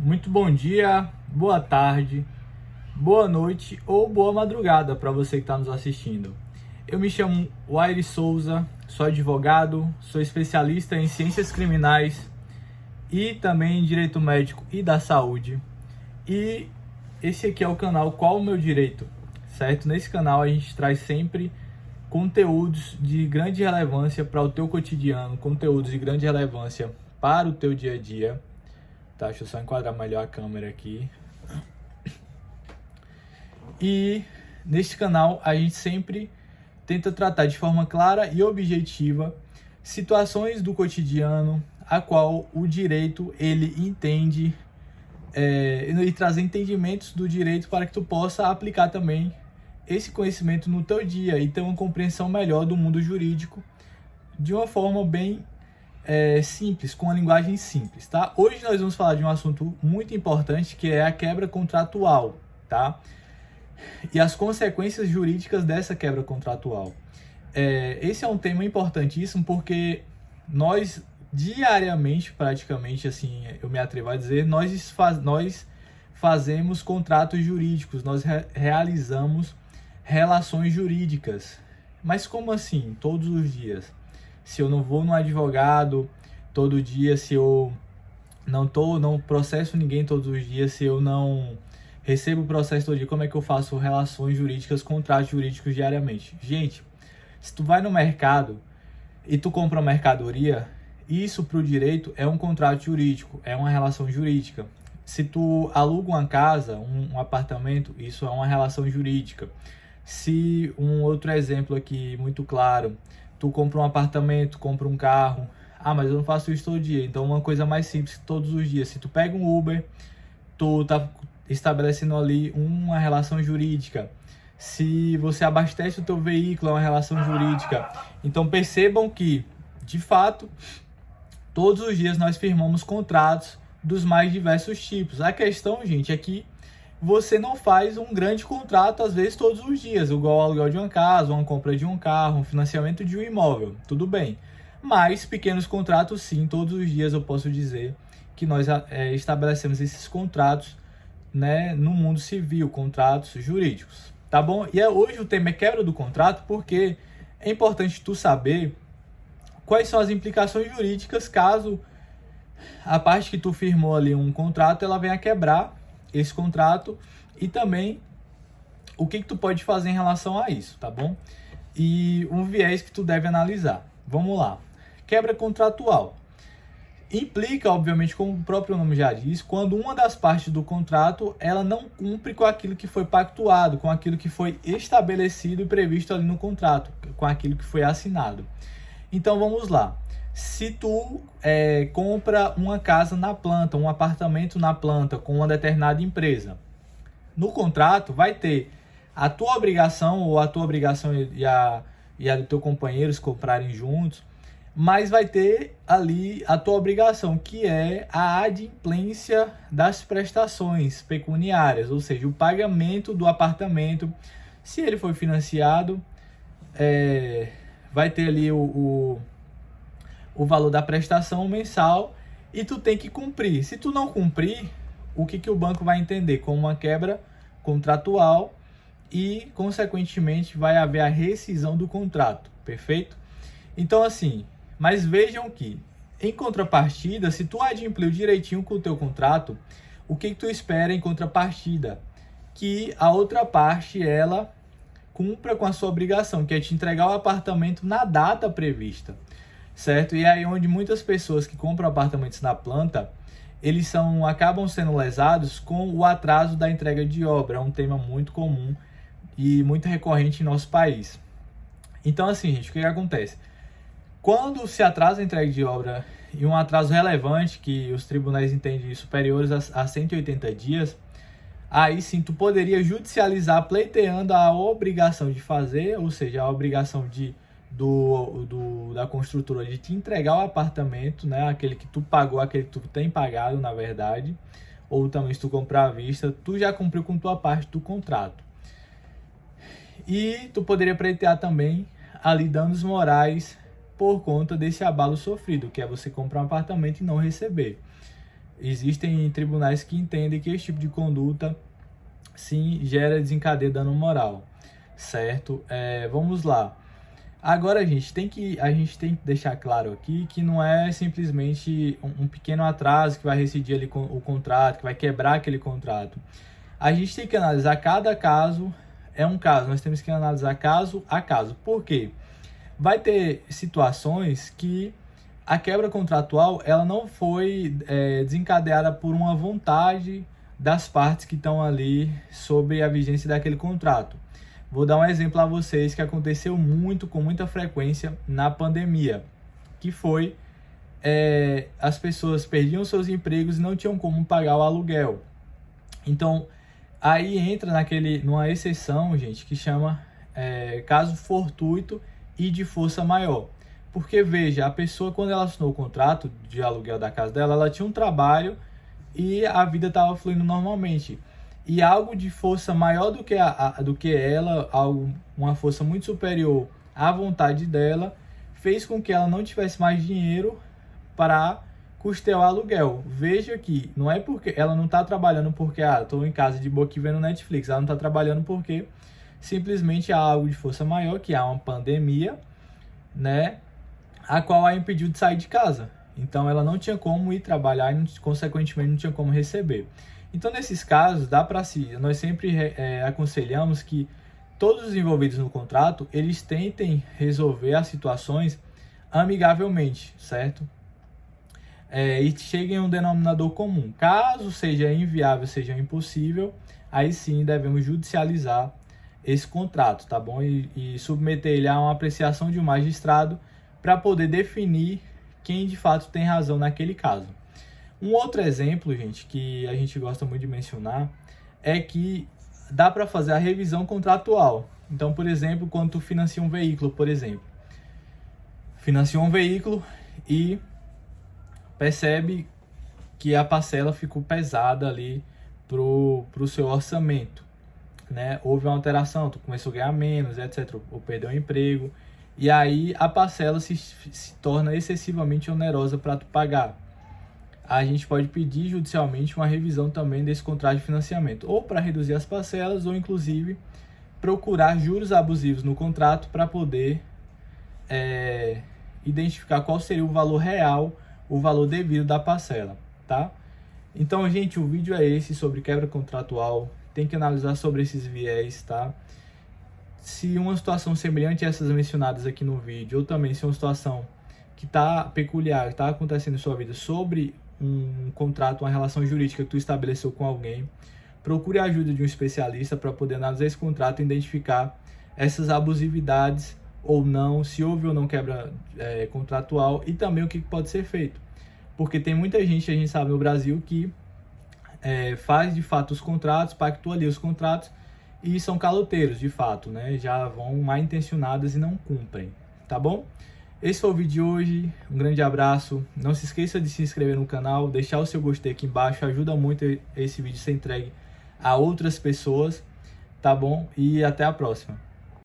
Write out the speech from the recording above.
Muito bom dia, boa tarde, boa noite ou boa madrugada para você que está nos assistindo. Eu me chamo Wairi Souza, sou advogado, sou especialista em ciências criminais e também em direito médico e da saúde. E esse aqui é o canal Qual o Meu Direito, certo? Nesse canal a gente traz sempre conteúdos de grande relevância para o teu cotidiano, conteúdos de grande relevância para o teu dia a dia. Tá, deixa eu só enquadrar melhor a câmera aqui. E neste canal a gente sempre tenta tratar de forma clara e objetiva situações do cotidiano a qual o direito ele entende e trazer entendimentos do direito para que tu possa aplicar também esse conhecimento no teu dia e ter uma compreensão melhor do mundo jurídico de uma forma bem simples, com uma linguagem simples, tá? Hoje nós vamos falar de um assunto muito importante, que é a quebra contratual, tá? E as consequências jurídicas dessa quebra contratual. Esse é um tema importantíssimo porque nós, diariamente, praticamente, assim, eu me atrevo a dizer, nós fazemos contratos jurídicos, nós realizamos relações jurídicas. Mas como assim? Todos os dias? Se eu não vou no advogado todo dia, se eu não processo ninguém todos os dias, se eu não recebo o processo todo dia, como é que eu faço relações jurídicas, contratos jurídicos diariamente? Gente, se tu vai no mercado e tu compra uma mercadoria, isso para o direito é um contrato jurídico, é uma relação jurídica. Se tu aluga uma casa, um apartamento, isso é uma relação jurídica. Se um outro exemplo aqui muito claro, tu compra um apartamento, compra um carro. Ah, mas eu não faço isso todo dia. Então, uma coisa mais simples todos os dias. Se tu pega um Uber, tu tá estabelecendo ali uma relação jurídica. Se você abastece o teu veículo, é uma relação jurídica. Então, percebam que, de fato, todos os dias nós firmamos contratos dos mais diversos tipos. A questão, gente, é que você não faz um grande contrato, às vezes, todos os dias, igual o aluguel de uma casa, uma compra de um carro, um financiamento de um imóvel, tudo bem. Mas pequenos contratos, sim, todos os dias eu posso dizer que nós estabelecemos esses contratos, né, no mundo civil, contratos jurídicos, tá bom? E hoje o tema é quebra do contrato, porque é importante tu saber quais são as implicações jurídicas caso a parte que tu firmou ali um contrato, ela venha a quebrar esse contrato e também o que tu pode fazer em relação a isso, tá bom? E um viés que tu deve analisar. Vamos lá. Quebra contratual. Implica, obviamente, como o próprio nome já diz, quando uma das partes do contrato ela não cumpre com aquilo que foi pactuado, com aquilo que foi estabelecido e previsto ali no contrato, com aquilo que foi assinado. Então vamos lá. Se tu compra uma casa na planta, um apartamento na planta com uma determinada empresa, no contrato vai ter a tua obrigação, ou a tua obrigação e a do teu companheiro se comprarem juntos, mas vai ter ali a tua obrigação, que é a adimplência das prestações pecuniárias, ou seja, o pagamento do apartamento. Se ele foi financiado, vai ter ali o valor da prestação mensal e tu tem que cumprir. Se tu não cumprir, o que o banco vai entender? Como uma quebra contratual e, consequentemente, vai haver a rescisão do contrato, perfeito? Então, assim, mas vejam que, em contrapartida, se tu adimpliu direitinho com o teu contrato, o que tu espera em contrapartida? Que a outra parte, ela cumpra com a sua obrigação, que é te entregar o apartamento na data prevista. Certo? E aí onde muitas pessoas que compram apartamentos na planta, eles acabam sendo lesados com o atraso da entrega de obra. É um tema muito comum e muito recorrente em nosso país. Então, assim, gente, o que acontece? Quando se atrasa a entrega de obra e um atraso relevante, que os tribunais entendem superiores a 180 dias, aí sim tu poderia judicializar pleiteando a obrigação de fazer, ou seja, a obrigação da construtora de te entregar o apartamento, né? Aquele que tu pagou, aquele que tu tem pagado, na verdade, ou também se tu comprar à vista, tu já cumpriu com tua parte do contrato. E tu poderia pleitear também ali danos morais por conta desse abalo sofrido, que é você comprar um apartamento e não receber. existem tribunais que entendem que esse tipo de conduta sim desencadeia dano moral, certo? Vamos lá. Agora a gente tem que deixar claro aqui que não é simplesmente um pequeno atraso que vai rescindir ali o contrato, que vai quebrar aquele contrato. A gente tem que analisar cada caso, é um caso, nós temos que analisar caso a caso. Por quê? Vai ter situações que a quebra contratual ela não foi desencadeada por uma vontade das partes que estão ali sobre a vigência daquele contrato. Vou dar um exemplo a vocês que aconteceu com muita frequência na pandemia, que foi as pessoas perdiam seus empregos e não tinham como pagar o aluguel. Então, aí entra numa exceção, gente, que chama caso fortuito e de força maior. Porque, veja, a pessoa, quando ela assinou o contrato de aluguel da casa dela, ela tinha um trabalho e a vida estava fluindo normalmente. E algo de força maior do que ela, uma força muito superior à vontade dela, fez com que ela não tivesse mais dinheiro para custear o aluguel. Veja que não é porque ela não está trabalhando porque estou em casa de boa aqui vendo Netflix. Ela não está trabalhando porque simplesmente há algo de força maior, que há uma pandemia, né, a qual a impediu de sair de casa. Então ela não tinha como ir trabalhar e, consequentemente, não tinha como receber. Então, nesses casos, nós sempre aconselhamos que todos os envolvidos no contrato, eles tentem resolver as situações amigavelmente, certo? E cheguem a um denominador comum. Caso seja inviável, seja impossível, aí sim devemos judicializar esse contrato, tá bom? E submeter ele a uma apreciação de um magistrado para poder definir quem de fato tem razão naquele caso. Um outro exemplo, gente, que a gente gosta muito de mencionar, é que dá para fazer a revisão contratual. Então, por exemplo, quando tu financia um veículo, por exemplo. Financiou um veículo e percebe que a parcela ficou pesada ali pro seu orçamento, né? Houve uma alteração, tu começou a ganhar menos, etc. Ou perdeu o emprego. E aí a parcela se torna excessivamente onerosa para tu pagar. A gente pode pedir judicialmente uma revisão também desse contrato de financiamento, ou para reduzir as parcelas, ou inclusive procurar juros abusivos no contrato para poder identificar qual seria o valor real, o valor devido da parcela, tá? Então, gente, o vídeo é esse sobre quebra contratual. Tem que analisar sobre esses viés, tá? Se uma situação semelhante a essas mencionadas aqui no vídeo, ou também se uma situação que está peculiar, que está acontecendo em sua vida sobre um contrato, uma relação jurídica que tu estabeleceu com alguém, procure a ajuda de um especialista para poder analisar esse contrato e identificar essas abusividades ou não, se houve ou não quebra contratual e também o que pode ser feito. Porque tem muita gente, a gente sabe, no Brasil que faz de fato os contratos, pactua ali os contratos e são caloteiros de fato, né? Já vão mal intencionadas e não cumprem, tá bom? Esse foi o vídeo de hoje, um grande abraço, não se esqueça de se inscrever no canal, deixar o seu gostei aqui embaixo, ajuda muito esse vídeo a ser entregue a outras pessoas, tá bom? E até a próxima.